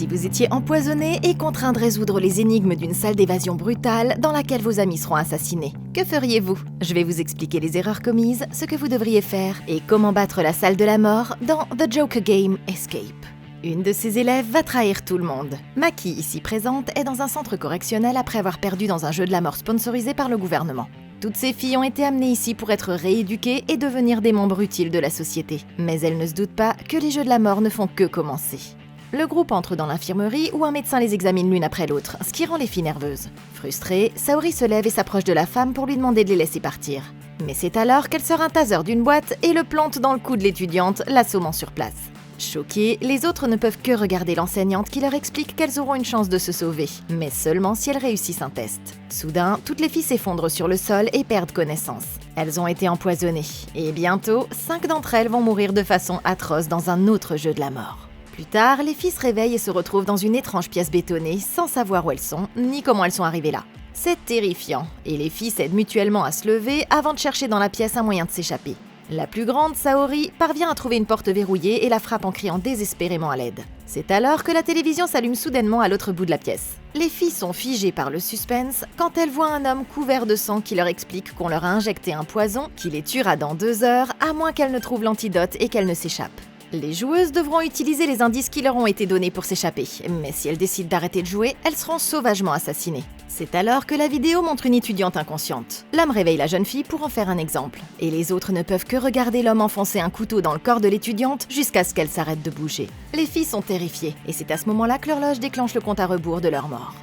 Si vous étiez empoisonné et contraint de résoudre les énigmes d'une salle d'évasion brutale dans laquelle vos amis seront assassinés, que feriez-vous? Je vais vous expliquer les erreurs commises, ce que vous devriez faire et comment battre la salle de la mort dans The Joker Game Escape. Une de ses élèves va trahir tout le monde. Maki, ici présente, est dans un centre correctionnel après avoir perdu dans un jeu de la mort sponsorisé par le gouvernement. Toutes ces filles ont été amenées ici pour être rééduquées et devenir des membres utiles de la société. Mais elles ne se doutent pas que les jeux de la mort ne font que commencer. Le groupe entre dans l'infirmerie où un médecin les examine l'une après l'autre, ce qui rend les filles nerveuses. Frustrée, Saori se lève et s'approche de la femme pour lui demander de les laisser partir. Mais c'est alors qu'elle sort un taser d'une boîte et le plante dans le cou de l'étudiante, l'assommant sur place. Choquées, les autres ne peuvent que regarder l'enseignante qui leur explique qu'elles auront une chance de se sauver, mais seulement si elles réussissent un test. Soudain, toutes les filles s'effondrent sur le sol et perdent connaissance. Elles ont été empoisonnées, et bientôt, 5 d'entre elles vont mourir de façon atroce dans un autre jeu de la mort. Plus tard, les filles se réveillent et se retrouvent dans une étrange pièce bétonnée, sans savoir où elles sont, ni comment elles sont arrivées là. C'est terrifiant, et les filles s'aident mutuellement à se lever avant de chercher dans la pièce un moyen de s'échapper. La plus grande, Saori, parvient à trouver une porte verrouillée et la frappe en criant désespérément à l'aide. C'est alors que la télévision s'allume soudainement à l'autre bout de la pièce. Les filles sont figées par le suspense quand elles voient un homme couvert de sang qui leur explique qu'on leur a injecté un poison qui les tuera dans 2 heures, à moins qu'elles ne trouvent l'antidote et qu'elles ne s'échappent. Les joueuses devront utiliser les indices qui leur ont été donnés pour s'échapper, mais si elles décident d'arrêter de jouer, elles seront sauvagement assassinées. C'est alors que la vidéo montre une étudiante inconsciente. L'homme réveille la jeune fille pour en faire un exemple, et les autres ne peuvent que regarder l'homme enfoncer un couteau dans le corps de l'étudiante jusqu'à ce qu'elle s'arrête de bouger. Les filles sont terrifiées, et c'est à ce moment-là que l'horloge déclenche le compte à rebours de leur mort.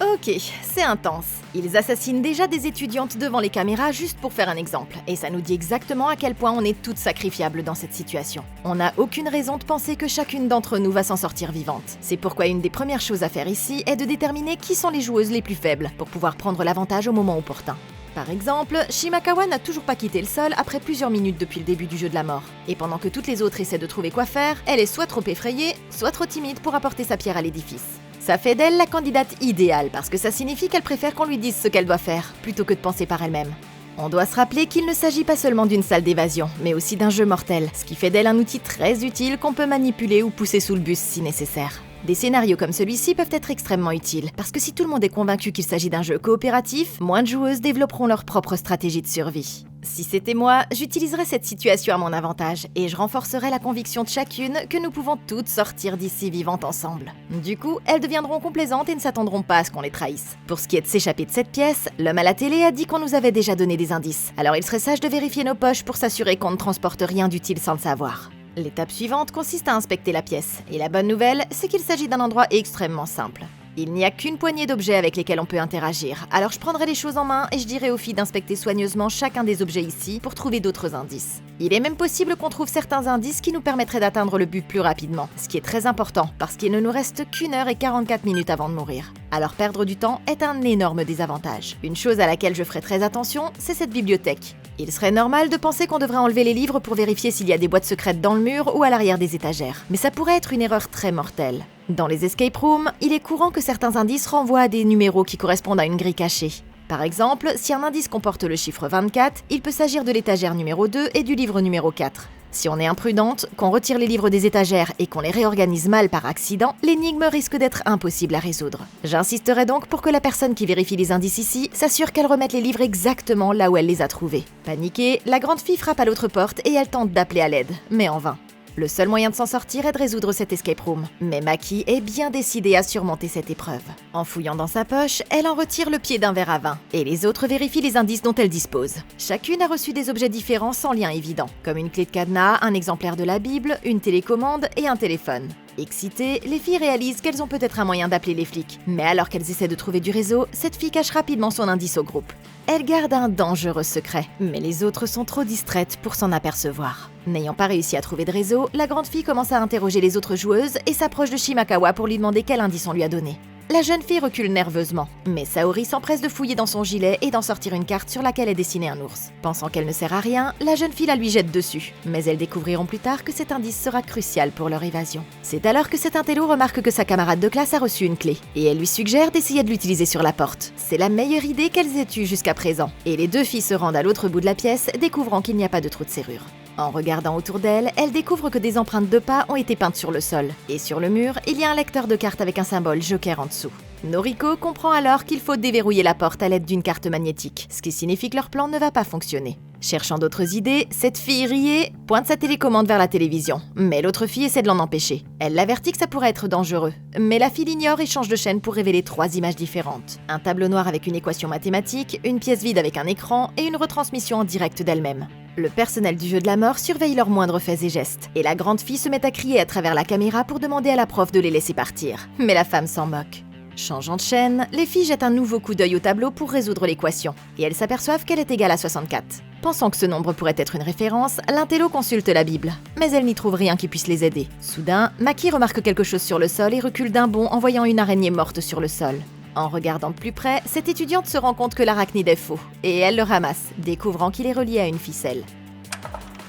Ok, c'est intense. Ils assassinent déjà des étudiantes devant les caméras juste pour faire un exemple, et ça nous dit exactement à quel point on est toutes sacrifiables dans cette situation. On n'a aucune raison de penser que chacune d'entre nous va s'en sortir vivante. C'est pourquoi une des premières choses à faire ici est de déterminer qui sont les joueuses les plus faibles, pour pouvoir prendre l'avantage au moment opportun. Par exemple, Shimakawa n'a toujours pas quitté le sol après plusieurs minutes depuis le début du jeu de la mort. Et pendant que toutes les autres essaient de trouver quoi faire, elle est soit trop effrayée, soit trop timide pour apporter sa pierre à l'édifice. Ça fait d'elle la candidate idéale parce que ça signifie qu'elle préfère qu'on lui dise ce qu'elle doit faire, plutôt que de penser par elle-même. On doit se rappeler qu'il ne s'agit pas seulement d'une salle d'évasion, mais aussi d'un jeu mortel, ce qui fait d'elle un outil très utile qu'on peut manipuler ou pousser sous le bus si nécessaire. Des scénarios comme celui-ci peuvent être extrêmement utiles, parce que si tout le monde est convaincu qu'il s'agit d'un jeu coopératif, moins de joueuses développeront leur propre stratégie de survie. Si c'était moi, j'utiliserais cette situation à mon avantage, et je renforcerais la conviction de chacune que nous pouvons toutes sortir d'ici vivantes ensemble. Du coup, elles deviendront complaisantes et ne s'attendront pas à ce qu'on les trahisse. Pour ce qui est de s'échapper de cette pièce, l'homme à la télé a dit qu'on nous avait déjà donné des indices, alors il serait sage de vérifier nos poches pour s'assurer qu'on ne transporte rien d'utile sans le savoir. L'étape suivante consiste à inspecter la pièce, et la bonne nouvelle, c'est qu'il s'agit d'un endroit extrêmement simple. Il n'y a qu'une poignée d'objets avec lesquels on peut interagir, alors je prendrai les choses en main et je dirai aux filles d'inspecter soigneusement chacun des objets ici pour trouver d'autres indices. Il est même possible qu'on trouve certains indices qui nous permettraient d'atteindre le but plus rapidement, ce qui est très important parce qu'il ne nous reste qu'1 heure et 44 minutes avant de mourir. Alors perdre du temps est un énorme désavantage. Une chose à laquelle je ferai très attention, c'est cette bibliothèque. Il serait normal de penser qu'on devrait enlever les livres pour vérifier s'il y a des boîtes secrètes dans le mur ou à l'arrière des étagères, mais ça pourrait être une erreur très mortelle. Dans les escape rooms, il est courant que certains indices renvoient à des numéros qui correspondent à une grille cachée. Par exemple, si un indice comporte le chiffre 24, il peut s'agir de l'étagère numéro 2 et du livre numéro 4. Si on est imprudente, qu'on retire les livres des étagères et qu'on les réorganise mal par accident, l'énigme risque d'être impossible à résoudre. J'insisterai donc pour que la personne qui vérifie les indices ici s'assure qu'elle remette les livres exactement là où elle les a trouvés. Paniquée, la grande fille frappe à l'autre porte et elle tente d'appeler à l'aide, mais en vain. Le seul moyen de s'en sortir est de résoudre cet escape room. Mais Maki est bien décidée à surmonter cette épreuve. En fouillant dans sa poche, elle en retire le pied d'un verre à vin. Et les autres vérifient les indices dont elle dispose. Chacune a reçu des objets différents sans lien évident, comme une clé de cadenas, un exemplaire de la Bible, une télécommande et un téléphone. Excitées, les filles réalisent qu'elles ont peut-être un moyen d'appeler les flics. Mais alors qu'elles essaient de trouver du réseau, cette fille cache rapidement son indice au groupe. Elle garde un dangereux secret, mais les autres sont trop distraites pour s'en apercevoir. N'ayant pas réussi à trouver de réseau, la grande fille commence à interroger les autres joueuses et s'approche de Shimakawa pour lui demander quel indice on lui a donné. La jeune fille recule nerveusement, mais Saori s'empresse de fouiller dans son gilet et d'en sortir une carte sur laquelle est dessiné un ours. Pensant qu'elle ne sert à rien, la jeune fille la lui jette dessus, mais elles découvriront plus tard que cet indice sera crucial pour leur évasion. C'est alors que cet intello remarque que sa camarade de classe a reçu une clé, et elle lui suggère d'essayer de l'utiliser sur la porte. C'est la meilleure idée qu'elles aient eue jusqu'à présent, et les deux filles se rendent à l'autre bout de la pièce, découvrant qu'il n'y a pas de trou de serrure. En regardant autour d'elle, elle découvre que des empreintes de pas ont été peintes sur le sol. Et sur le mur, il y a un lecteur de cartes avec un symbole joker en dessous. Noriko comprend alors qu'il faut déverrouiller la porte à l'aide d'une carte magnétique, ce qui signifie que leur plan ne va pas fonctionner. Cherchant d'autres idées, cette fille riée pointe sa télécommande vers la télévision, mais l'autre fille essaie de l'en empêcher. Elle l'avertit que ça pourrait être dangereux, mais la fille l'ignore et change de chaîne pour révéler 3 images différentes. Un tableau noir avec une équation mathématique, une pièce vide avec un écran et une retransmission en direct d'elle-même. Le personnel du jeu de la mort surveille leurs moindres faits et gestes, et la grande fille se met à crier à travers la caméra pour demander à la prof de les laisser partir. Mais la femme s'en moque. Changeant de chaîne, les filles jettent un nouveau coup d'œil au tableau pour résoudre l'équation, et elles s'aperçoivent qu'elle est égale à 64. Pensant que ce nombre pourrait être une référence, l'intello consulte la Bible, mais elle n'y trouve rien qui puisse les aider. Soudain, Maki remarque quelque chose sur le sol et recule d'un bond en voyant une araignée morte sur le sol. En regardant de plus près, cette étudiante se rend compte que l'arachnide est faux, et elle le ramasse, découvrant qu'il est relié à une ficelle.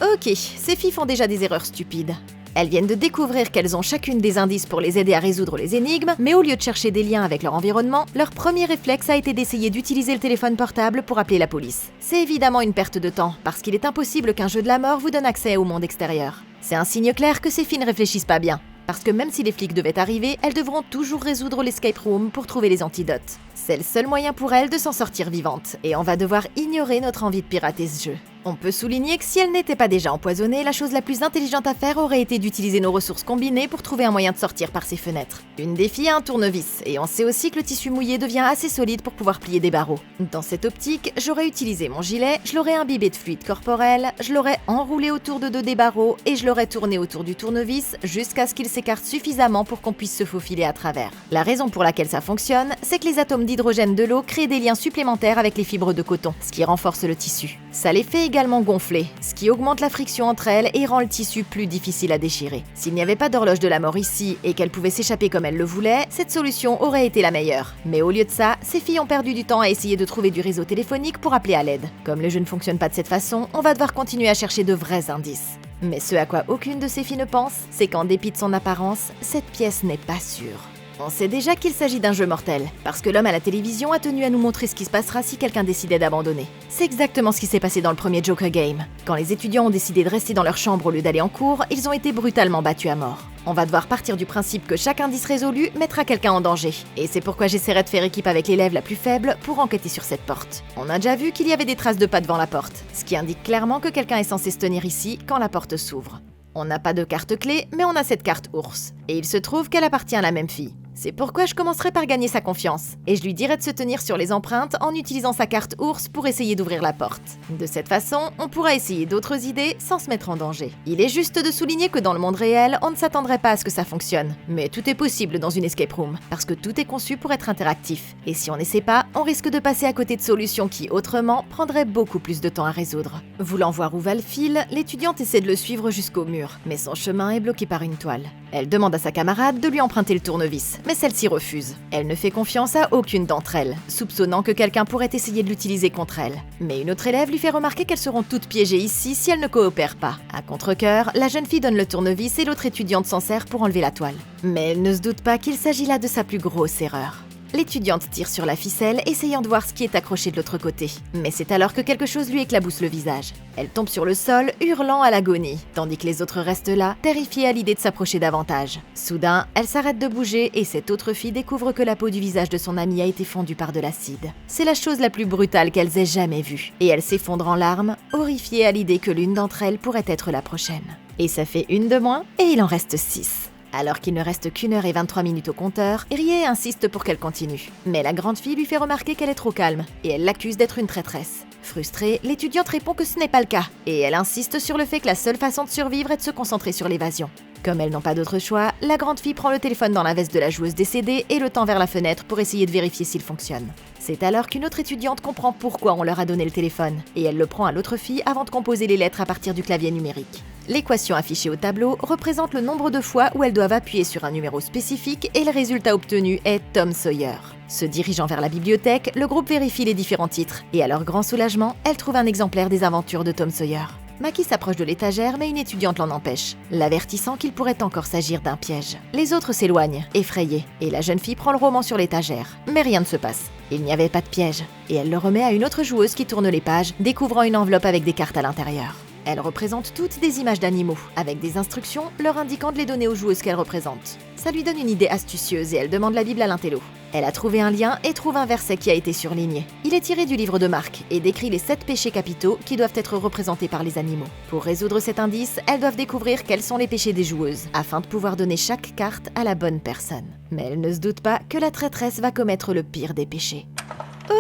Ok, ces filles font déjà des erreurs stupides. Elles viennent de découvrir qu'elles ont chacune des indices pour les aider à résoudre les énigmes, mais au lieu de chercher des liens avec leur environnement, leur premier réflexe a été d'essayer d'utiliser le téléphone portable pour appeler la police. C'est évidemment une perte de temps, parce qu'il est impossible qu'un jeu de la mort vous donne accès au monde extérieur. C'est un signe clair que ces filles ne réfléchissent pas bien, parce que même si les flics devaient arriver, elles devront toujours résoudre l'escape room pour trouver les antidotes. C'est le seul moyen pour elles de s'en sortir vivantes, et on va devoir ignorer notre envie de pirater ce jeu. On peut souligner que si elle n'était pas déjà empoisonnée, la chose la plus intelligente à faire aurait été d'utiliser nos ressources combinées pour trouver un moyen de sortir par ces fenêtres. Une des filles a un tournevis, et on sait aussi que le tissu mouillé devient assez solide pour pouvoir plier des barreaux. Dans cette optique, j'aurais utilisé mon gilet, je l'aurais imbibé de fluide corporel, je l'aurais enroulé autour de 2 des barreaux, et je l'aurais tourné autour du tournevis jusqu'à ce qu'il s'écarte suffisamment pour qu'on puisse se faufiler à travers. La raison pour laquelle ça fonctionne, c'est que les atomes d'hydrogène de l'eau créent des liens supplémentaires avec les fibres de coton, ce qui renforce le tissu. Ça les fait également gonfler, ce qui augmente la friction entre elles et rend le tissu plus difficile à déchirer. S'il n'y avait pas d'horloge de la mort ici et qu'elle pouvait s'échapper comme elle le voulait, cette solution aurait été la meilleure. Mais au lieu de ça, ces filles ont perdu du temps à essayer de trouver du réseau téléphonique pour appeler à l'aide. Comme le jeu ne fonctionne pas de cette façon, on va devoir continuer à chercher de vrais indices. Mais ce à quoi aucune de ces filles ne pense, c'est qu'en dépit de son apparence, cette pièce n'est pas sûre. On sait déjà qu'il s'agit d'un jeu mortel, parce que l'homme à la télévision a tenu à nous montrer ce qui se passera si quelqu'un décidait d'abandonner. C'est exactement ce qui s'est passé dans le premier Joker Game. Quand les étudiants ont décidé de rester dans leur chambre au lieu d'aller en cours, ils ont été brutalement battus à mort. On va devoir partir du principe que chaque indice résolu mettra quelqu'un en danger, et c'est pourquoi j'essaierai de faire équipe avec l'élève la plus faible pour enquêter sur cette porte. On a déjà vu qu'il y avait des traces de pas devant la porte, ce qui indique clairement que quelqu'un est censé se tenir ici quand la porte s'ouvre. On n'a pas de carte clé, mais on a cette carte ours, et il se trouve qu'elle appartient à la même fille. C'est pourquoi je commencerai par gagner sa confiance, et je lui dirai de se tenir sur les empreintes en utilisant sa carte ours pour essayer d'ouvrir la porte. De cette façon, on pourra essayer d'autres idées sans se mettre en danger. Il est juste de souligner que dans le monde réel, on ne s'attendrait pas à ce que ça fonctionne. Mais tout est possible dans une escape room, parce que tout est conçu pour être interactif. Et si on n'essaie pas, on risque de passer à côté de solutions qui, autrement, prendraient beaucoup plus de temps à résoudre. Voulant voir où va le fil, l'étudiante essaie de le suivre jusqu'au mur, mais son chemin est bloqué par une toile. Elle demande à sa camarade de lui emprunter le tournevis, mais celle-ci refuse. Elle ne fait confiance à aucune d'entre elles, soupçonnant que quelqu'un pourrait essayer de l'utiliser contre elle. Mais une autre élève lui fait remarquer qu'elles seront toutes piégées ici si elles ne coopèrent pas. À contre-cœur, la jeune fille donne le tournevis et l'autre étudiante s'en sert pour enlever la toile. Mais elle ne se doute pas qu'il s'agit là de sa plus grosse erreur. L'étudiante tire sur la ficelle, essayant de voir ce qui est accroché de l'autre côté. Mais c'est alors que quelque chose lui éclabousse le visage. Elle tombe sur le sol, hurlant à l'agonie, tandis que les autres restent là, terrifiées à l'idée de s'approcher davantage. Soudain, elle s'arrête de bouger et cette autre fille découvre que la peau du visage de son amie a été fondue par de l'acide. C'est la chose la plus brutale qu'elles aient jamais vue. Et elle s'effondre en larmes, horrifiée à l'idée que l'une d'entre elles pourrait être la prochaine. Et ça fait une de moins, et il en reste 6. Alors qu'il ne reste qu'1 heure et 23 minutes au compteur, Rie insiste pour qu'elle continue. Mais la grande fille lui fait remarquer qu'elle est trop calme, et elle l'accuse d'être une traîtresse. Frustrée, l'étudiante répond que ce n'est pas le cas, et elle insiste sur le fait que la seule façon de survivre est de se concentrer sur l'évasion. Comme elles n'ont pas d'autre choix, la grande fille prend le téléphone dans la veste de la joueuse décédée et le tend vers la fenêtre pour essayer de vérifier s'il fonctionne. C'est alors qu'une autre étudiante comprend pourquoi on leur a donné le téléphone, et elle le prend à l'autre fille avant de composer les lettres à partir du clavier numérique. L'équation affichée au tableau représente le nombre de fois où elles doivent appuyer sur un numéro spécifique et le résultat obtenu est Tom Sawyer. Se dirigeant vers la bibliothèque, le groupe vérifie les différents titres, et à leur grand soulagement, elles trouvent un exemplaire des aventures de Tom Sawyer. Maki s'approche de l'étagère, mais une étudiante l'en empêche, l'avertissant qu'il pourrait encore s'agir d'un piège. Les autres s'éloignent, effrayés, et la jeune fille prend le roman sur l'étagère. Mais rien ne se passe. Il n'y avait pas de piège, et elle le remet à une autre joueuse qui tourne les pages, découvrant une enveloppe avec des cartes à l'intérieur. Elles représentent toutes des images d'animaux, avec des instructions leur indiquant de les donner aux joueuses qu'elles représentent. Ça lui donne une idée astucieuse et elle demande la Bible à l'intello. Elle a trouvé un lien et trouve un verset qui a été surligné. Il est tiré du livre de Marc et décrit les 7 péchés capitaux qui doivent être représentés par les animaux. Pour résoudre cet indice, elles doivent découvrir quels sont les péchés des joueuses, afin de pouvoir donner chaque carte à la bonne personne. Mais elle ne se doute pas que la traîtresse va commettre le pire des péchés.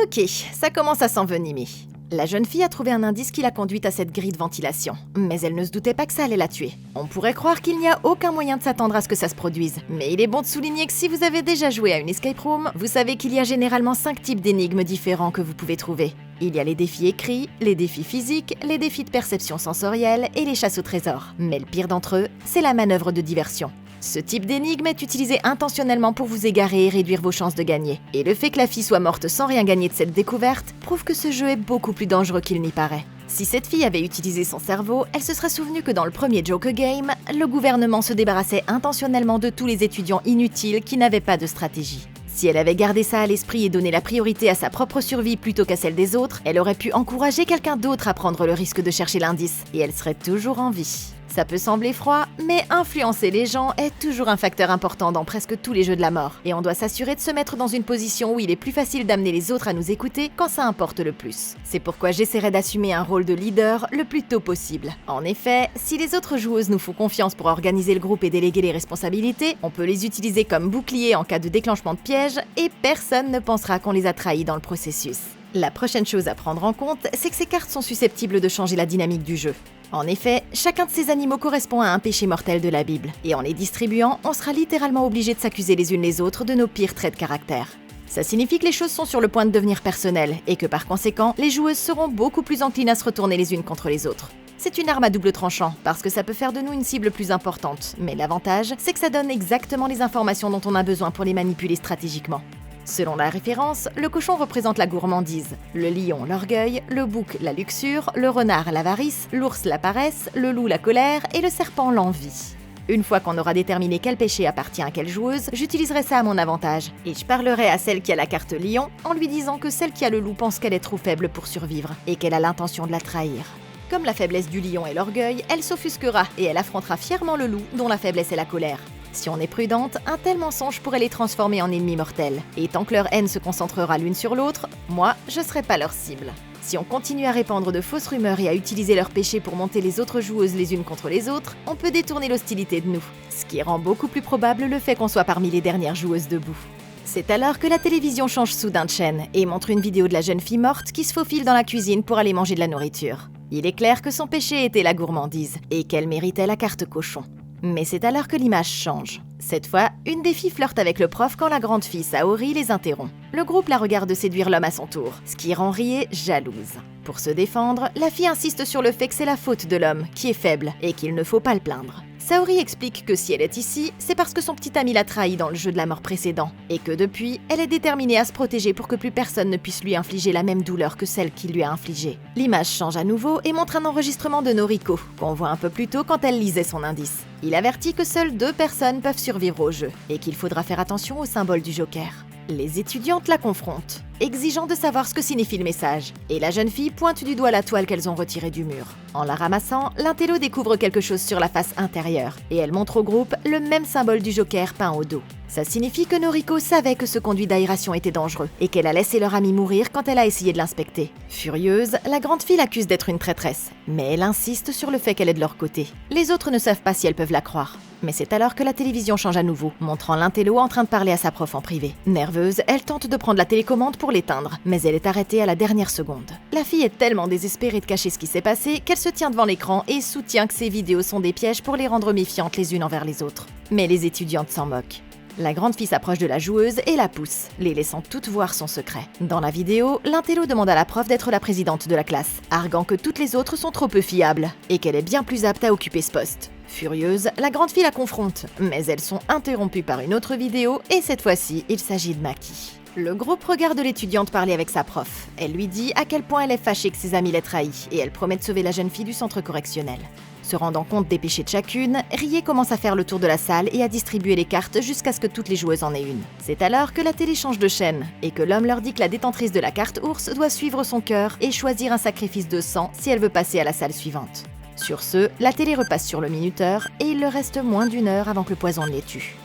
Ok, ça commence à s'envenimer. La jeune fille a trouvé un indice qui l'a conduite à cette grille de ventilation, mais elle ne se doutait pas que ça allait la tuer. On pourrait croire qu'il n'y a aucun moyen de s'attendre à ce que ça se produise, mais il est bon de souligner que si vous avez déjà joué à une escape room, vous savez qu'il y a généralement 5 types d'énigmes différents que vous pouvez trouver. Il y a les défis écrits, les défis physiques, les défis de perception sensorielle et les chasses au trésor. Mais le pire d'entre eux, c'est la manœuvre de diversion. Ce type d'énigme est utilisé intentionnellement pour vous égarer et réduire vos chances de gagner. Et le fait que la fille soit morte sans rien gagner de cette découverte prouve que ce jeu est beaucoup plus dangereux qu'il n'y paraît. Si cette fille avait utilisé son cerveau, elle se serait souvenue que dans le premier Joker Game, le gouvernement se débarrassait intentionnellement de tous les étudiants inutiles qui n'avaient pas de stratégie. Si elle avait gardé ça à l'esprit et donné la priorité à sa propre survie plutôt qu'à celle des autres, elle aurait pu encourager quelqu'un d'autre à prendre le risque de chercher l'indice, et elle serait toujours en vie. Ça peut sembler froid, mais influencer les gens est toujours un facteur important dans presque tous les jeux de la mort, et on doit s'assurer de se mettre dans une position où il est plus facile d'amener les autres à nous écouter quand ça importe le plus. C'est pourquoi j'essaierai d'assumer un rôle de leader le plus tôt possible. En effet, si les autres joueuses nous font confiance pour organiser le groupe et déléguer les responsabilités, on peut les utiliser comme bouclier en cas de déclenchement de piège, et personne ne pensera qu'on les a trahis dans le processus. La prochaine chose à prendre en compte, c'est que ces cartes sont susceptibles de changer la dynamique du jeu. En effet, chacun de ces animaux correspond à un péché mortel de la Bible, et en les distribuant, on sera littéralement obligé de s'accuser les unes les autres de nos pires traits de caractère. Ça signifie que les choses sont sur le point de devenir personnelles, et que par conséquent, les joueuses seront beaucoup plus enclines à se retourner les unes contre les autres. C'est une arme à double tranchant, parce que ça peut faire de nous une cible plus importante, mais l'avantage, c'est que ça donne exactement les informations dont on a besoin pour les manipuler stratégiquement. Selon la référence, le cochon représente la gourmandise, le lion l'orgueil, le bouc la luxure, le renard l'avarice, l'ours la paresse, le loup la colère et le serpent l'envie. Une fois qu'on aura déterminé quel péché appartient à quelle joueuse, j'utiliserai ça à mon avantage, et je parlerai à celle qui a la carte lion en lui disant que celle qui a le loup pense qu'elle est trop faible pour survivre, et qu'elle a l'intention de la trahir. Comme la faiblesse du lion est l'orgueil, elle s'offusquera et elle affrontera fièrement le loup dont la faiblesse est la colère. Si on est prudente, un tel mensonge pourrait les transformer en ennemis mortels. Et tant que leur haine se concentrera l'une sur l'autre, moi, je serai pas leur cible. Si on continue à répandre de fausses rumeurs et à utiliser leurs péchés pour monter les autres joueuses les unes contre les autres, on peut détourner l'hostilité de nous. Ce qui rend beaucoup plus probable le fait qu'on soit parmi les dernières joueuses debout. C'est alors que la télévision change soudain de chaîne et montre une vidéo de la jeune fille morte qui se faufile dans la cuisine pour aller manger de la nourriture. Il est clair que son péché était la gourmandise et qu'elle méritait la carte cochon. Mais c'est alors que l'image change. Cette fois, une des filles flirte avec le prof quand la grande fille Saori les interrompt. Le groupe la regarde séduire l'homme à son tour, ce qui rend Rie jalouse. Pour se défendre, la fille insiste sur le fait que c'est la faute de l'homme, qui est faible, et qu'il ne faut pas le plaindre. Saori explique que si elle est ici, c'est parce que son petit ami l'a trahi dans le jeu de la mort précédent, et que depuis, elle est déterminée à se protéger pour que plus personne ne puisse lui infliger la même douleur que celle qu'il lui a infligée. L'image change à nouveau et montre un enregistrement de Noriko, qu'on voit un peu plus tôt quand elle lisait son indice. Il avertit que seules 2 personnes peuvent survivre au jeu, et qu'il faudra faire attention au symbole du Joker. Les étudiantes la confrontent, exigeant de savoir ce que signifie le message, et la jeune fille pointe du doigt la toile qu'elles ont retirée du mur. En la ramassant, l'intello découvre quelque chose sur la face intérieure, et elle montre au groupe le même symbole du Joker peint au dos. Ça signifie que Noriko savait que ce conduit d'aération était dangereux, et qu'elle a laissé leur amie mourir quand elle a essayé de l'inspecter. Furieuse, la grande fille l'accuse d'être une traîtresse, mais elle insiste sur le fait qu'elle est de leur côté. Les autres ne savent pas si elles peuvent la croire. Mais c'est alors que la télévision change à nouveau, montrant l'intello en train de parler à sa prof en privé. Nerveuse, elle tente de prendre la télécommande pour l'éteindre, mais elle est arrêtée à la dernière seconde. La fille est tellement désespérée de cacher ce qui s'est passé qu'elle se tient devant l'écran et soutient que ces vidéos sont des pièges pour les rendre méfiantes les unes envers les autres. Mais les étudiantes s'en moquent. La grande fille s'approche de la joueuse et la pousse, les laissant toutes voir son secret. Dans la vidéo, l'intello demande à la prof d'être la présidente de la classe, arguant que toutes les autres sont trop peu fiables et qu'elle est bien plus apte à occuper ce poste. Furieuse, la grande fille la confronte, mais elles sont interrompues par une autre vidéo et cette fois-ci, il s'agit de Maki. Le groupe regarde l'étudiante parler avec sa prof. Elle lui dit à quel point elle est fâchée que ses amis l'aient trahie et elle promet de sauver la jeune fille du centre correctionnel. Se rendant compte des péchés de chacune, Rie commence à faire le tour de la salle et à distribuer les cartes jusqu'à ce que toutes les joueuses en aient une. C'est alors que la télé change de chaîne et que l'homme leur dit que la détentrice de la carte ours doit suivre son cœur et choisir un sacrifice de sang si elle veut passer à la salle suivante. Sur ce, la télé repasse sur le minuteur et il leur reste moins d'1 heure avant que le poison ne les tue.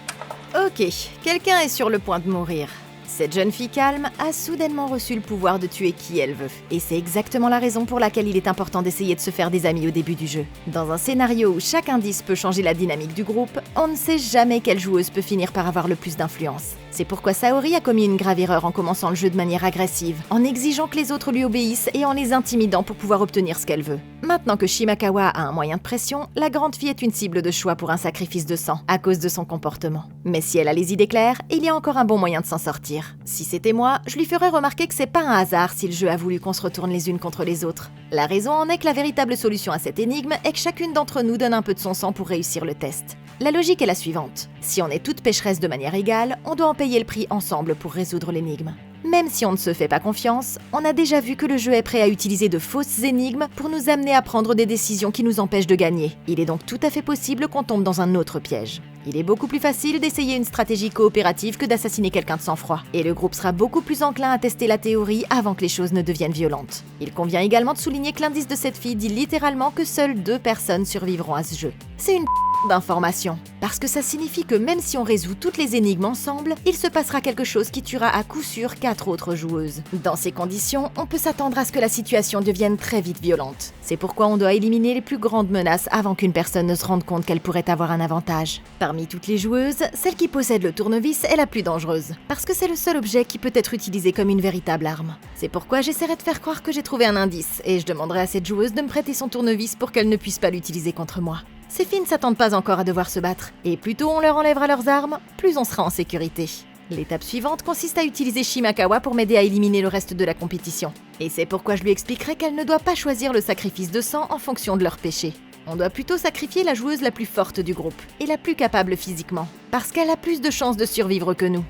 Ok, quelqu'un est sur le point de mourir. Cette jeune fille calme a soudainement reçu le pouvoir de tuer qui elle veut. Et c'est exactement la raison pour laquelle il est important d'essayer de se faire des amis au début du jeu. Dans un scénario où chaque indice peut changer la dynamique du groupe, on ne sait jamais quelle joueuse peut finir par avoir le plus d'influence. C'est pourquoi Saori a commis une grave erreur en commençant le jeu de manière agressive, en exigeant que les autres lui obéissent et en les intimidant pour pouvoir obtenir ce qu'elle veut. Maintenant que Shimakawa a un moyen de pression, la grande fille est une cible de choix pour un sacrifice de sang, à cause de son comportement. Mais si elle a les idées claires, il y a encore un bon moyen de s'en sortir. Si c'était moi, je lui ferais remarquer que c'est pas un hasard si le jeu a voulu qu'on se retourne les unes contre les autres. La raison en est que la véritable solution à cette énigme est que chacune d'entre nous donne un peu de son sang pour réussir le test. La logique est la suivante. Si on est toutes pécheresses de manière égale, on doit en payer le prix ensemble pour résoudre l'énigme. Même si on ne se fait pas confiance, on a déjà vu que le jeu est prêt à utiliser de fausses énigmes pour nous amener à prendre des décisions qui nous empêchent de gagner. Il est donc tout à fait possible qu'on tombe dans un autre piège. Il est beaucoup plus facile d'essayer une stratégie coopérative que d'assassiner quelqu'un de sang-froid, et le groupe sera beaucoup plus enclin à tester la théorie avant que les choses ne deviennent violentes. Il convient également de souligner que l'indice de cette fille dit littéralement que seules 2 personnes survivront à ce jeu. C'est une d'information, parce que ça signifie que même si on résout toutes les énigmes ensemble, il se passera quelque chose qui tuera à coup sûr 4 autres joueuses. Dans ces conditions, on peut s'attendre à ce que la situation devienne très vite violente. C'est pourquoi on doit éliminer les plus grandes menaces avant qu'une personne ne se rende compte qu'elle pourrait avoir un avantage. Parmi toutes les joueuses, celle qui possède le tournevis est la plus dangereuse, parce que c'est le seul objet qui peut être utilisé comme une véritable arme. C'est pourquoi j'essaierai de faire croire que j'ai trouvé un indice, et je demanderai à cette joueuse de me prêter son tournevis pour qu'elle ne puisse pas l'utiliser contre moi. Ces filles ne s'attendent pas encore à devoir se battre, et plus tôt on leur enlèvera leurs armes, plus on sera en sécurité. L'étape suivante consiste à utiliser Shimakawa pour m'aider à éliminer le reste de la compétition. Et c'est pourquoi je lui expliquerai qu'elle ne doit pas choisir le sacrifice de sang en fonction de leur péché. On doit plutôt sacrifier la joueuse la plus forte du groupe, et la plus capable physiquement, parce qu'elle a plus de chances de survivre que nous.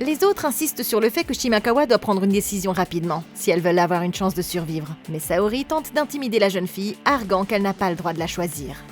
Les autres insistent sur le fait que Shimakawa doit prendre une décision rapidement, si elles veulent avoir une chance de survivre. Mais Saori tente d'intimider la jeune fille, arguant qu'elle n'a pas le droit de la choisir.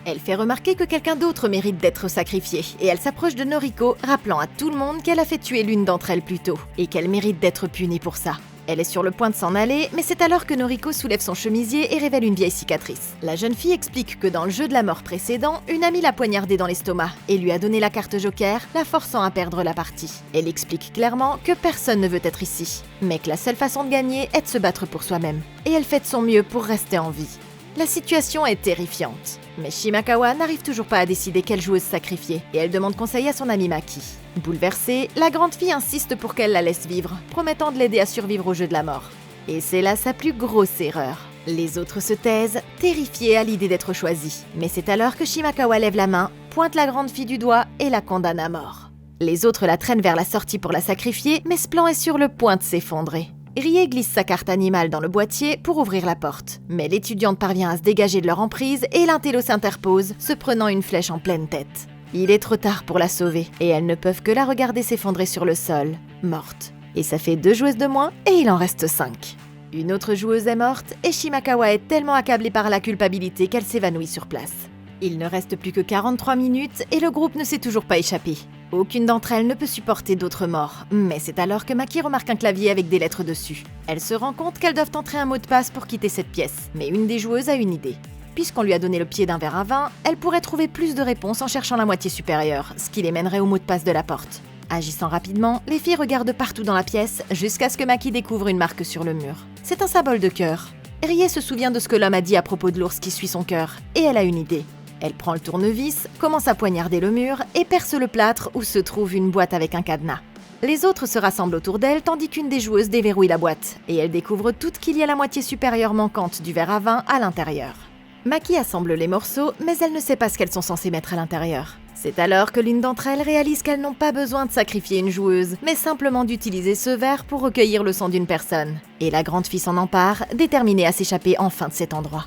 Elle fait remarquer que quelqu'un d'autre mérite d'être sacrifié, et elle s'approche de Noriko, rappelant à tout le monde qu'elle a fait tuer l'une d'entre elles plus tôt, et qu'elle mérite d'être punie pour ça. Elle est sur le point de s'en aller, mais c'est alors que Noriko soulève son chemisier et révèle une vieille cicatrice. La jeune fille explique que dans le jeu de la mort précédent, une amie l'a poignardée dans l'estomac et lui a donné la carte joker, la forçant à perdre la partie. Elle explique clairement que personne ne veut être ici, mais que la seule façon de gagner est de se battre pour soi-même. Et elle fait de son mieux pour rester en vie. La situation est terrifiante, mais Shimakawa n'arrive toujours pas à décider quelle joueuse sacrifier, et elle demande conseil à son amie Maki. Bouleversée, la grande fille insiste pour qu'elle la laisse vivre, promettant de l'aider à survivre au jeu de la mort. Et c'est là sa plus grosse erreur. Les autres se taisent, terrifiés à l'idée d'être choisis, mais c'est alors que Shimakawa lève la main, pointe la grande fille du doigt et la condamne à mort. Les autres la traînent vers la sortie pour la sacrifier, mais ce plan est sur le point de s'effondrer. Rie glisse sa carte animale dans le boîtier pour ouvrir la porte, mais l'étudiante parvient à se dégager de leur emprise et l'intello s'interpose, se prenant une flèche en pleine tête. Il est trop tard pour la sauver, et elles ne peuvent que la regarder s'effondrer sur le sol, morte. Et ça fait 2 joueuses de moins, et il en reste 5. Une autre joueuse est morte, et Shimakawa est tellement accablée par la culpabilité qu'elle s'évanouit sur place. Il ne reste plus que 43 minutes, et le groupe ne s'est toujours pas échappé. Aucune d'entre elles ne peut supporter d'autres morts, mais c'est alors que Maki remarque un clavier avec des lettres dessus. Elle se rend compte qu'elles doivent entrer un mot de passe pour quitter cette pièce, mais une des joueuses a une idée. Puisqu'on lui a donné le pied d'un verre à vin, elle pourrait trouver plus de réponses en cherchant la moitié supérieure, ce qui les mènerait au mot de passe de la porte. Agissant rapidement, les filles regardent partout dans la pièce, jusqu'à ce que Maki découvre une marque sur le mur. C'est un symbole de cœur. Rie se souvient de ce que l'homme a dit à propos de l'ours qui suit son cœur, et elle a une idée. Elle prend le tournevis, commence à poignarder le mur et perce le plâtre où se trouve une boîte avec un cadenas. Les autres se rassemblent autour d'elle tandis qu'une des joueuses déverrouille la boîte, et elle découvre toutes qu'il y a la moitié supérieure manquante du verre à vin à l'intérieur. Maki assemble les morceaux, mais elle ne sait pas ce qu'elles sont censées mettre à l'intérieur. C'est alors que l'une d'entre elles réalise qu'elles n'ont pas besoin de sacrifier une joueuse, mais simplement d'utiliser ce verre pour recueillir le sang d'une personne. Et la grande fille s'en empare, déterminée à s'échapper enfin de cet endroit.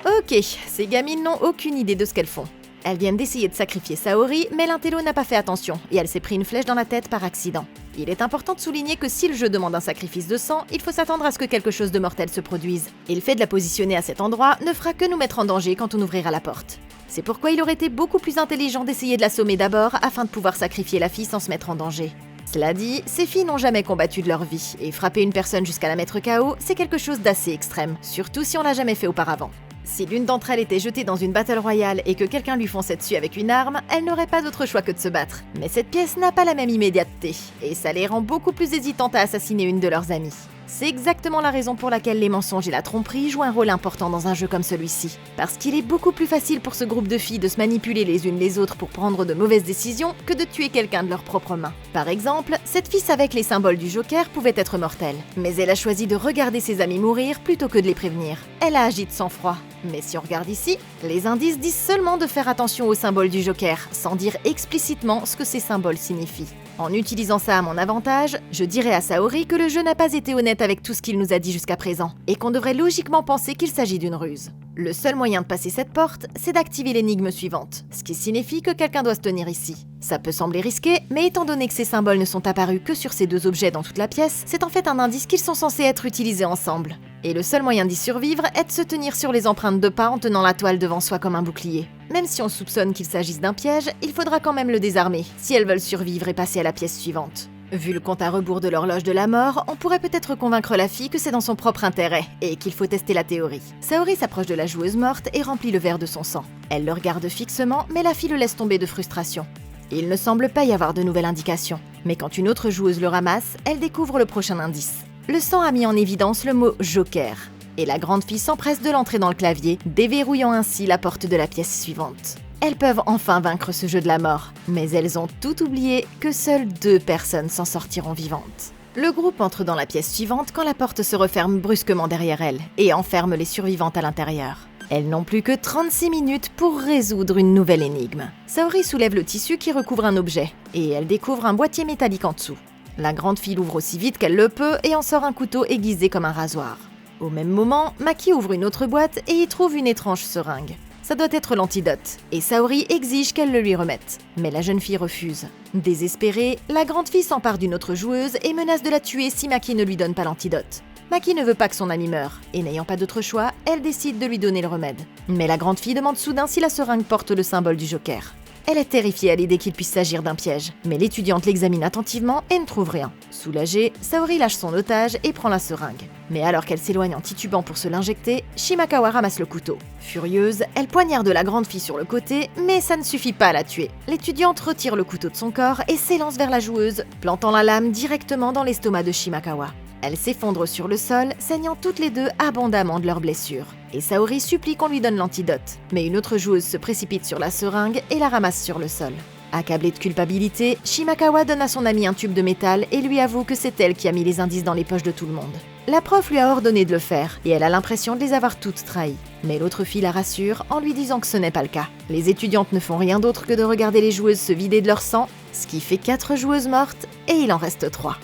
Ok, ces gamines n'ont aucune idée de ce qu'elles font. Elles viennent d'essayer de sacrifier Saori, mais l'intello n'a pas fait attention, et elle s'est pris une flèche dans la tête par accident. Il est important de souligner que si le jeu demande un sacrifice de sang, il faut s'attendre à ce que quelque chose de mortel se produise. Et le fait de la positionner à cet endroit ne fera que nous mettre en danger quand on ouvrira la porte. C'est pourquoi il aurait été beaucoup plus intelligent d'essayer de l'assommer d'abord afin de pouvoir sacrifier la fille sans se mettre en danger. Cela dit, ces filles n'ont jamais combattu de leur vie, et frapper une personne jusqu'à la mettre KO, c'est quelque chose d'assez extrême, surtout si on l'a jamais fait auparavant. Si l'une d'entre elles était jetée dans une battle royale et que quelqu'un lui fonçait dessus avec une arme, elle n'aurait pas d'autre choix que de se battre. Mais cette pièce n'a pas la même immédiateté, et ça les rend beaucoup plus hésitantes à assassiner une de leurs amies. C'est exactement la raison pour laquelle les mensonges et la tromperie jouent un rôle important dans un jeu comme celui-ci. Parce qu'il est beaucoup plus facile pour ce groupe de filles de se manipuler les unes les autres pour prendre de mauvaises décisions que de tuer quelqu'un de leurs propres mains. Par exemple, cette fille savait que les symboles du Joker pouvaient être mortels, mais elle a choisi de regarder ses amis mourir plutôt que de les prévenir. Elle a agi de sang-froid. Mais si on regarde ici, les indices disent seulement de faire attention aux symboles du Joker, sans dire explicitement ce que ces symboles signifient. En utilisant ça à mon avantage, je dirais à Saori que le jeu n'a pas été honnête avec tout ce qu'il nous a dit jusqu'à présent, et qu'on devrait logiquement penser qu'il s'agit d'une ruse. Le seul moyen de passer cette porte, c'est d'activer l'énigme suivante, ce qui signifie que quelqu'un doit se tenir ici. Ça peut sembler risqué, mais étant donné que ces symboles ne sont apparus que sur ces deux objets dans toute la pièce, c'est en fait un indice qu'ils sont censés être utilisés ensemble. Et le seul moyen d'y survivre est de se tenir sur les empreintes de pas en tenant la toile devant soi comme un bouclier. Même si on soupçonne qu'il s'agisse d'un piège, il faudra quand même le désarmer, si elles veulent survivre et passer à la pièce suivante. Vu le compte à rebours de l'horloge de la mort, on pourrait peut-être convaincre la fille que c'est dans son propre intérêt, et qu'il faut tester la théorie. Saori s'approche de la joueuse morte et remplit le verre de son sang. Elle le regarde fixement, mais la fille le laisse tomber de frustration. Il ne semble pas y avoir de nouvelles indications, mais quand une autre joueuse le ramasse, elle découvre le prochain indice. Le sang a mis en évidence le mot « Joker », et la grande fille s'empresse de l'entrer dans le clavier, déverrouillant ainsi la porte de la pièce suivante. Elles peuvent enfin vaincre ce jeu de la mort, mais elles ont tout oublié que seules 2 personnes s'en sortiront vivantes. Le groupe entre dans la pièce suivante quand la porte se referme brusquement derrière elles et enferme les survivantes à l'intérieur. Elles n'ont plus que 36 minutes pour résoudre une nouvelle énigme. Saori soulève le tissu qui recouvre un objet, et elle découvre un boîtier métallique en dessous. La grande fille l'ouvre aussi vite qu'elle le peut et en sort un couteau aiguisé comme un rasoir. Au même moment, Maki ouvre une autre boîte et y trouve une étrange seringue. Ça doit être l'antidote, et Saori exige qu'elle le lui remette. Mais la jeune fille refuse. Désespérée, la grande fille s'empare d'une autre joueuse et menace de la tuer si Maki ne lui donne pas l'antidote. Maki ne veut pas que son amie meure, et n'ayant pas d'autre choix, elle décide de lui donner le remède. Mais la grande fille demande soudain si la seringue porte le symbole du Joker. Elle est terrifiée à l'idée qu'il puisse s'agir d'un piège, mais l'étudiante l'examine attentivement et ne trouve rien. Soulagée, Saori lâche son otage et prend la seringue. Mais alors qu'elle s'éloigne en titubant pour se l'injecter, Shimakawa ramasse le couteau. Furieuse, elle poignarde la grande fille sur le côté, mais ça ne suffit pas à la tuer. L'étudiante retire le couteau de son corps et s'élance vers la joueuse, plantant la lame directement dans l'estomac de Shimakawa. Elles s'effondrent sur le sol, saignant toutes les deux abondamment de leurs blessures. Et Saori supplie qu'on lui donne l'antidote. Mais une autre joueuse se précipite sur la seringue et la ramasse sur le sol. Accablée de culpabilité, Shimakawa donne à son amie un tube de métal et lui avoue que c'est elle qui a mis les indices dans les poches de tout le monde. La prof lui a ordonné de le faire, et elle a l'impression de les avoir toutes trahies. Mais l'autre fille la rassure en lui disant que ce n'est pas le cas. Les étudiantes ne font rien d'autre que de regarder les joueuses se vider de leur sang, ce qui fait 4 joueuses mortes, et il en reste 3.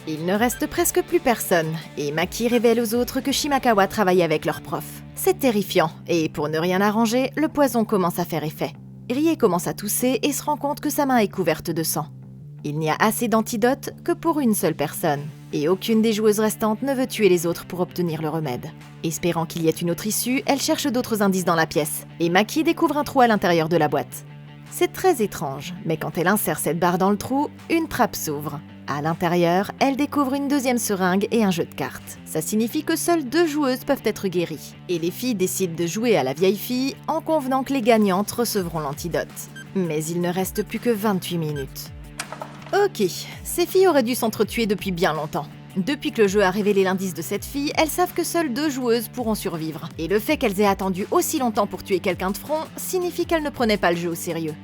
Il ne reste presque plus personne, et Maki révèle aux autres que Shimakawa travaille avec leur prof. C'est terrifiant, et pour ne rien arranger, le poison commence à faire effet. Rie commence à tousser et se rend compte que sa main est couverte de sang. Il n'y a assez d'antidote que pour une seule personne, et aucune des joueuses restantes ne veut tuer les autres pour obtenir le remède. Espérant qu'il y ait une autre issue, elle cherche d'autres indices dans la pièce, et Maki découvre un trou à l'intérieur de la boîte. C'est très étrange, mais quand elle insère cette barre dans le trou, une trappe s'ouvre. À l'intérieur, elle découvre une deuxième seringue et un jeu de cartes. Ça signifie que seules 2 joueuses peuvent être guéries. Et les filles décident de jouer à la vieille fille en convenant que les gagnantes recevront l'antidote. Mais il ne reste plus que 28 minutes. Ok, ces filles auraient dû s'entretuer depuis bien longtemps. Depuis que le jeu a révélé l'indice de cette fille, elles savent que seules 2 joueuses pourront survivre. Et le fait qu'elles aient attendu aussi longtemps pour tuer quelqu'un de front signifie qu'elles ne prenaient pas le jeu au sérieux.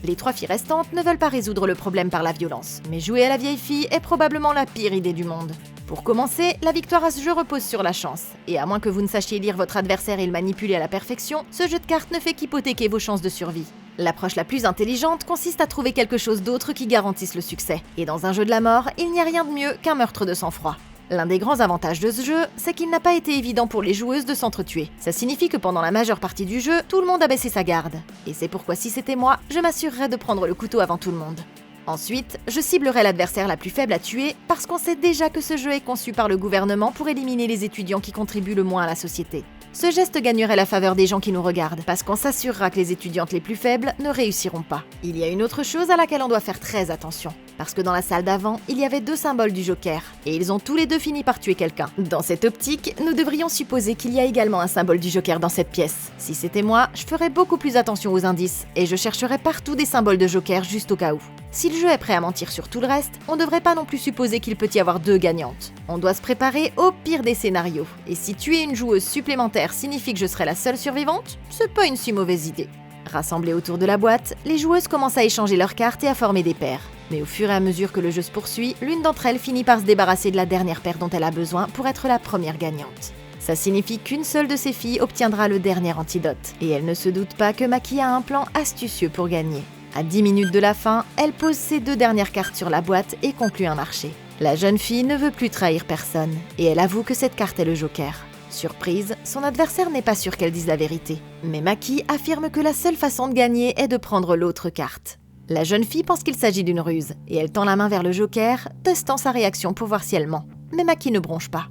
Les 3 filles restantes ne veulent pas résoudre le problème par la violence, mais jouer à la vieille fille est probablement la pire idée du monde. Pour commencer, la victoire à ce jeu repose sur la chance, et à moins que vous ne sachiez lire votre adversaire et le manipuler à la perfection, ce jeu de cartes ne fait qu'hypothéquer vos chances de survie. L'approche la plus intelligente consiste à trouver quelque chose d'autre qui garantisse le succès, et dans un jeu de la mort, il n'y a rien de mieux qu'un meurtre de sang-froid. L'un des grands avantages de ce jeu, c'est qu'il n'a pas été évident pour les joueuses de s'entretuer. Ça signifie que pendant la majeure partie du jeu, tout le monde a baissé sa garde. Et c'est pourquoi si c'était moi, je m'assurerais de prendre le couteau avant tout le monde. Ensuite, je ciblerai l'adversaire la plus faible à tuer parce qu'on sait déjà que ce jeu est conçu par le gouvernement pour éliminer les étudiants qui contribuent le moins à la société. Ce geste gagnerait la faveur des gens qui nous regardent, parce qu'on s'assurera que les étudiantes les plus faibles ne réussiront pas. Il y a une autre chose à laquelle on doit faire très attention. parce que dans la salle d'avant, il y avait 2 symboles du Joker, et ils ont tous les 2 fini par tuer quelqu'un. Dans cette optique, nous devrions supposer qu'il y a également un symbole du Joker dans cette pièce. Si c'était moi, je ferais beaucoup plus attention aux indices, et je chercherais partout des symboles de Joker juste au cas où. Si le jeu est prêt à mentir sur tout le reste, on devrait pas non plus supposer qu'il peut y avoir 2 gagnantes. On doit se préparer au pire des scénarios, et si tuer une joueuse supplémentaire signifie que je serai la seule survivante, c'est pas une si mauvaise idée. Rassemblées autour de la boîte, les joueuses commencent à échanger leurs cartes et à former des paires. Mais au fur et à mesure que le jeu se poursuit, l'une d'entre elles finit par se débarrasser de la dernière paire dont elle a besoin pour être la première gagnante. Ça signifie qu'une seule de ces filles obtiendra le dernier antidote, et elle ne se doute pas que Maki a un plan astucieux pour gagner. À 10 minutes de la fin, elle pose ses 2 dernières cartes sur la boîte et conclut un marché. La jeune fille ne veut plus trahir personne, et elle avoue que cette carte est le Joker. Surprise, son adversaire n'est pas sûr qu'elle dise la vérité. Mais Maki affirme que la seule façon de gagner est de prendre l'autre carte. La jeune fille pense qu'il s'agit d'une ruse, et elle tend la main vers le Joker, testant sa réaction pour voir si elle ment. Mais Maki ne bronche pas.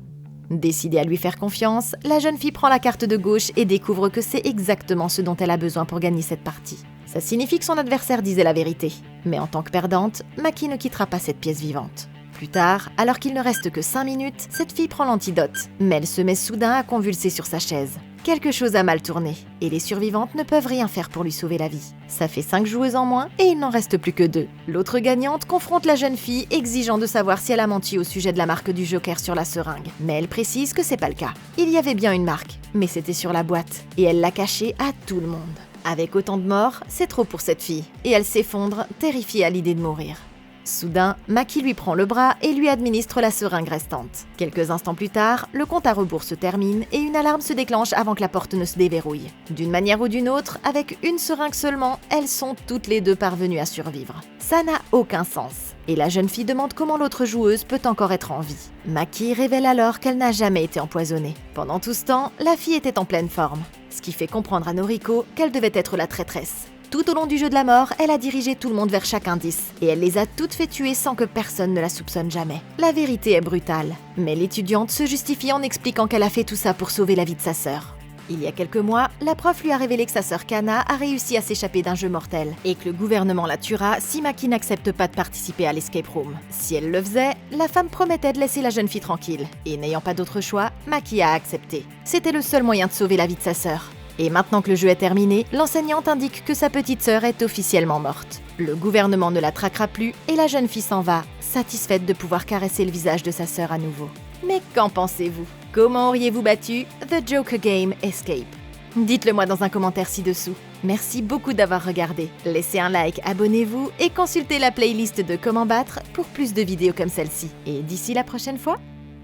Décidée à lui faire confiance, la jeune fille prend la carte de gauche et découvre que c'est exactement ce dont elle a besoin pour gagner cette partie. Ça signifie que son adversaire disait la vérité. Mais en tant que perdante, Maki ne quittera pas cette pièce vivante. Plus tard, alors qu'il ne reste que 5 minutes, cette fille prend l'antidote, mais elle se met soudain à convulser sur sa chaise. Quelque chose a mal tourné, et les survivantes ne peuvent rien faire pour lui sauver la vie. Ça fait 5 joueuses en moins, et il n'en reste plus que 2. L'autre gagnante confronte la jeune fille, exigeant de savoir si elle a menti au sujet de la marque du Joker sur la seringue. Mais elle précise que c'est pas le cas. Il y avait bien une marque, mais c'était sur la boîte, et elle l'a cachée à tout le monde. Avec autant de morts, c'est trop pour cette fille, et elle s'effondre, terrifiée à l'idée de mourir. Soudain, Maki lui prend le bras et lui administre la seringue restante. Quelques instants plus tard, le compte à rebours se termine et une alarme se déclenche avant que la porte ne se déverrouille. D'une manière ou d'une autre, avec une seringue seulement, elles sont toutes les 2 parvenues à survivre. Ça n'a aucun sens. Et la jeune fille demande comment l'autre joueuse peut encore être en vie. Maki révèle alors qu'elle n'a jamais été empoisonnée. Pendant tout ce temps, la fille était en pleine forme, ce qui fait comprendre à Noriko qu'elle devait être la traîtresse. Tout au long du jeu de la mort, elle a dirigé tout le monde vers chaque indice, et elle les a toutes fait tuer sans que personne ne la soupçonne jamais. La vérité est brutale, mais l'étudiante se justifie en expliquant qu'elle a fait tout ça pour sauver la vie de sa sœur. Il y a quelques mois, la prof lui a révélé que sa sœur Kana a réussi à s'échapper d'un jeu mortel, et que le gouvernement la tuera si Maki n'accepte pas de participer à l'escape room. Si elle le faisait, la femme promettait de laisser la jeune fille tranquille, et n'ayant pas d'autre choix, Maki a accepté. C'était le seul moyen de sauver la vie de sa sœur. Et maintenant que le jeu est terminé, l'enseignante indique que sa petite sœur est officiellement morte. Le gouvernement ne la traquera plus et la jeune fille s'en va, satisfaite de pouvoir caresser le visage de sa sœur à nouveau. Mais qu'en pensez-vous? Comment auriez-vous battu The Joker Game Escape? Dites-le moi dans un commentaire ci-dessous. Merci beaucoup d'avoir regardé. Laissez un like, abonnez-vous et consultez la playlist de Comment battre pour plus de vidéos comme celle-ci. Et d'ici la prochaine fois,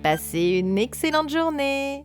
passez une excellente journée!